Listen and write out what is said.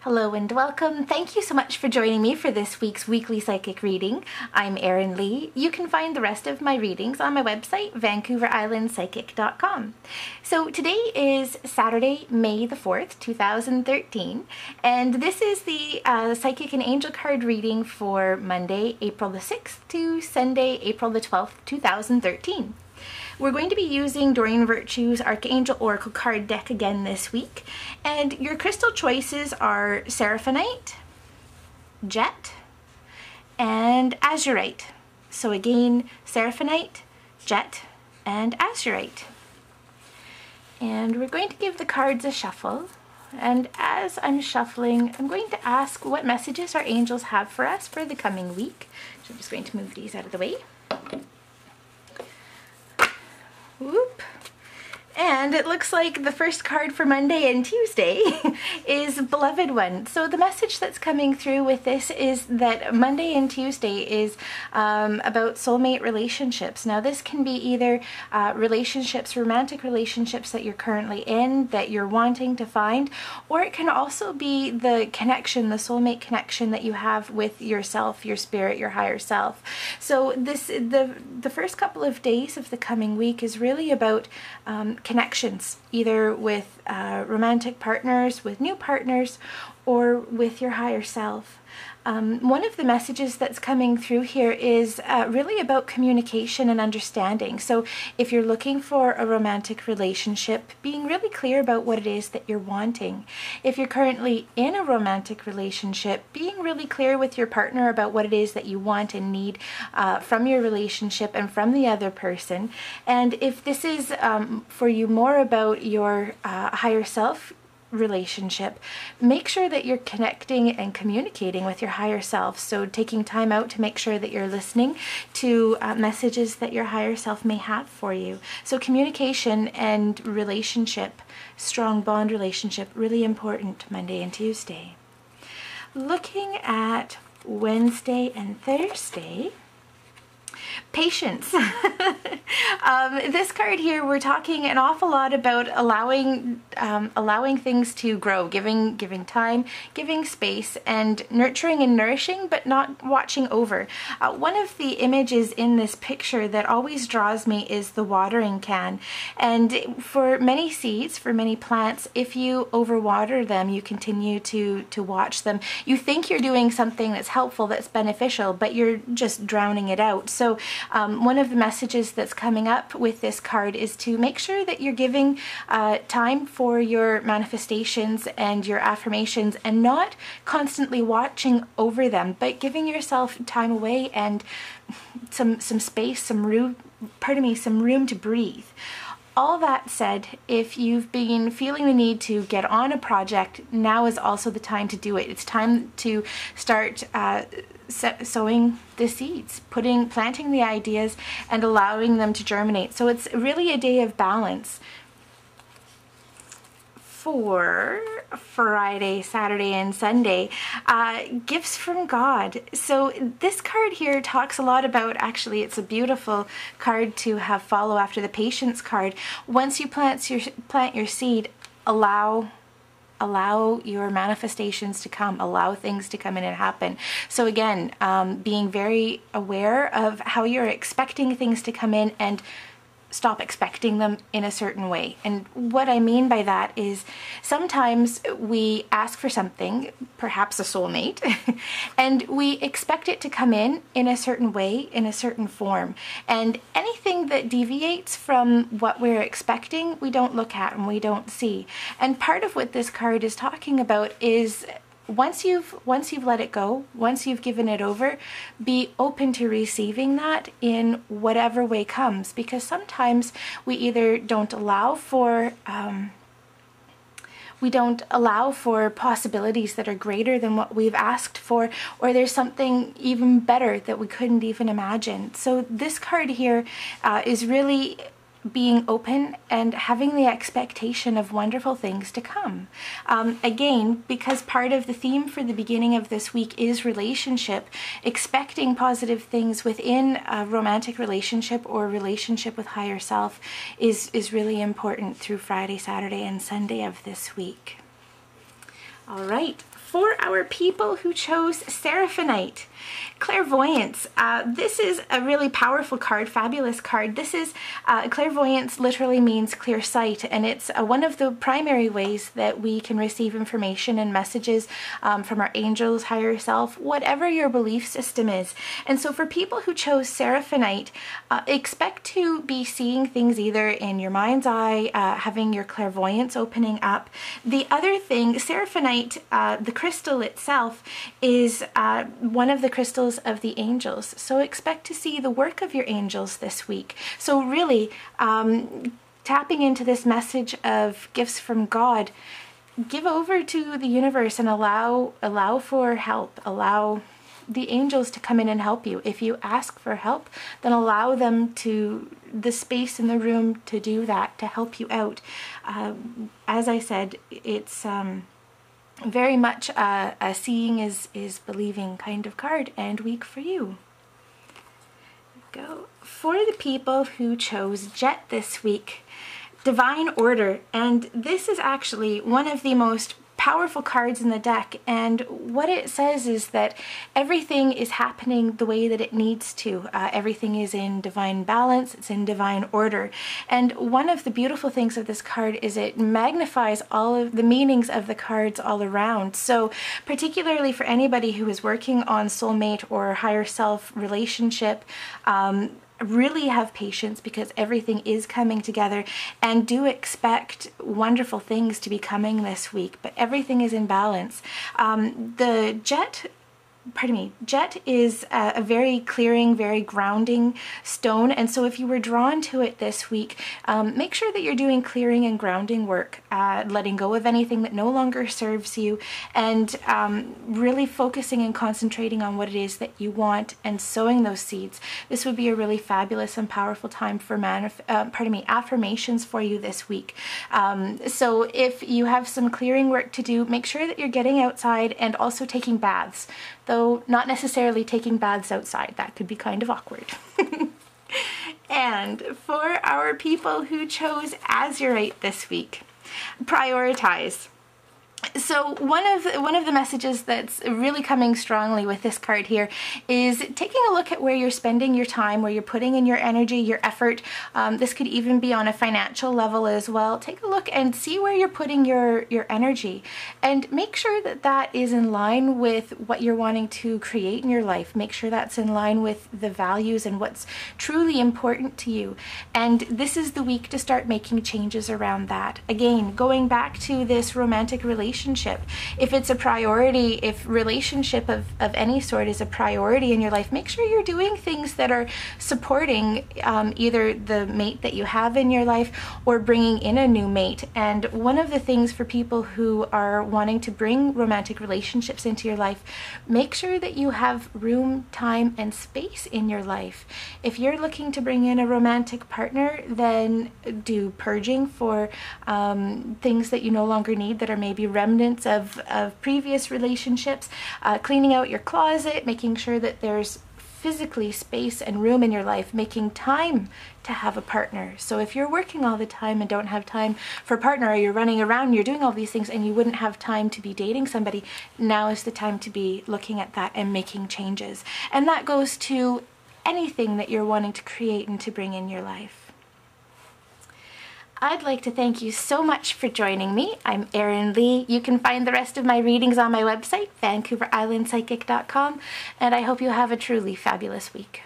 Hello and welcome. Thank you so much for joining me for this week's weekly psychic reading. I'm Erin Lee. You can find the rest of my readings on my website, VancouverIslandPsychic.com. So today is Saturday, May the 4th, 2013, and this is the psychic and angel card reading for Monday, April the 6th to Sunday, April the 12th, 2013. We're going to be using Doreen Virtue's Archangel Oracle card deck again this week, and your crystal choices are Seraphonite, Jet, and Azurite. So again, Seraphonite, Jet, and Azurite. And we're going to give the cards a shuffle, and as I'm shuffling, I'm going to ask what messages our angels have for us for the coming week. So I'm just going to move these out of the way. Whoop. And it looks like the first card for Monday and Tuesday is Beloved One. So the message that's coming through with this is that Monday and Tuesday is about soulmate relationships. Now this can be either relationships, romantic relationships that you're currently in, that you're wanting to find, or it can also be the connection, the soulmate connection that you have with yourself, your spirit, your higher self. So the first couple of days of the coming week is really about connections, either with romantic partners, with new partners, or with your higher self. One of the messages that's coming through here is really about communication and understanding. So if you're looking for a romantic relationship, being really clear about what it is that you're wanting. If you're currently in a romantic relationship, being really clear with your partner about what it is that you want and need from your relationship and from the other person. And if this is for you more about your higher self relationship, make sure that you're connecting and communicating with your higher self. So taking time out to make sure that you're listening to messages that your higher self may have for you. So communication and relationship, strong bond relationship, really important Monday and Tuesday. Looking at Wednesday and Thursday, patience. This card here, we're talking an awful lot about allowing things to grow, giving time, giving space, and nurturing and nourishing, but not watching over. One of the images in this picture that always draws me is the watering can. And for many seeds, for many plants, if you overwater them, you continue to watch them. You think you're doing something that's helpful, that's beneficial, but you're just drowning it out. So one of the messages that's coming up with this card is to make sure that you're giving time for your manifestations and your affirmations and not constantly watching over them, but giving yourself time away and some space, some room to breathe. All that said, if you've been feeling the need to get on a project, now is also the time to do it. It's time to start sowing the seeds, planting the ideas and allowing them to germinate. So it's really a day of balance. For Friday, Saturday, and Sunday, gifts from God. So this card here talks a lot about, actually it's a beautiful card to have follow after the patience card. Once you plant your seed, allow your manifestations to come, allow things to come in and happen. So again, being very aware of how you're expecting things to come in and stop expecting them in a certain way. And what I mean by that is sometimes we ask for something, perhaps a soulmate, and we expect it to come in a certain way, in a certain form. And anything that deviates from what we're expecting, we don't look at and we don't see. And part of what this card is talking about is once you've let it go, once you've given it over, be open to receiving that in whatever way comes, because sometimes we either don't allow for possibilities that are greater than what we've asked for, or there's something even better that we couldn't even imagine. So this card here is really being open and having the expectation of wonderful things to come. Again, because part of the theme for the beginning of this week is relationship, expecting positive things within a romantic relationship or relationship with higher self is really important through Friday, Saturday, and Sunday of this week. All right, for our people who chose Seraphonite, clairvoyance. This is a really powerful card, fabulous card. This is clairvoyance literally means clear sight, and it's one of the primary ways that we can receive information and messages from our angels, higher self, whatever your belief system is. And so for people who chose Seraphonite, expect to be seeing things either in your mind's eye, having your clairvoyance opening up. The other thing, Seraphonite, the crystal itself, is one of the crystals of the angels. So expect to see the work of your angels this week. So really, tapping into this message of gifts from God, give over to the universe and allow for help. Allow the angels to come in and help you. If you ask for help, then allow them the space in the room to do that, to help you out. As I said, it's very much a seeing is believing kind of card and week for you. Go for the people who chose Jet this week, divine order, and this is actually one of the most powerful cards in the deck, and what it says is that everything is happening the way that it needs to. Everything is in divine balance, it's in divine order, and one of the beautiful things of this card is it magnifies all of the meanings of the cards all around. So particularly for anybody who is working on soulmate or higher self relationship, really have patience because everything is coming together, and do expect wonderful things to be coming this week, but everything is in balance. The Jet is a very clearing, very grounding stone, and so if you were drawn to it this week, make sure that you're doing clearing and grounding work, letting go of anything that no longer serves you, and really focusing and concentrating on what it is that you want and sowing those seeds. This would be a really fabulous and powerful time for affirmations for you this week. So if you have some clearing work to do, make sure that you're getting outside and also taking baths. Though not necessarily taking baths outside, that could be kind of awkward. And for our people who chose Azurite this week, prioritize. So one of the messages that's really coming strongly with this card here is taking a look at where you're spending your time, where you're putting in your energy, your effort. This could even be on a financial level as well. Take a look and see where you're putting your energy, and make sure that that is in line with what you're wanting to create in your life. Make sure that's in line with the values and what's truly important to you. And this is the week to start making changes around that. Again, going back to this romantic relationship, if it's a priority, if relationship of any sort is a priority in your life, make sure you're doing things that are supporting either the mate that you have in your life or bringing in a new mate. And one of the things for people who are wanting to bring romantic relationships into your life, make sure that you have room, time, and space in your life. If you're looking to bring in a romantic partner, then do purging for things that you no longer need that are maybe remnants of previous relationships, cleaning out your closet, making sure that there's physically space and room in your life, making time to have a partner. So if you're working all the time and don't have time for a partner, or you're running around, you're doing all these things and you wouldn't have time to be dating somebody, now is the time to be looking at that and making changes. And that goes to anything that you're wanting to create and to bring in your life. I'd like to thank you so much for joining me. I'm Erin Lee. You can find the rest of my readings on my website, VancouverIslandPsychic.com, and I hope you have a truly fabulous week.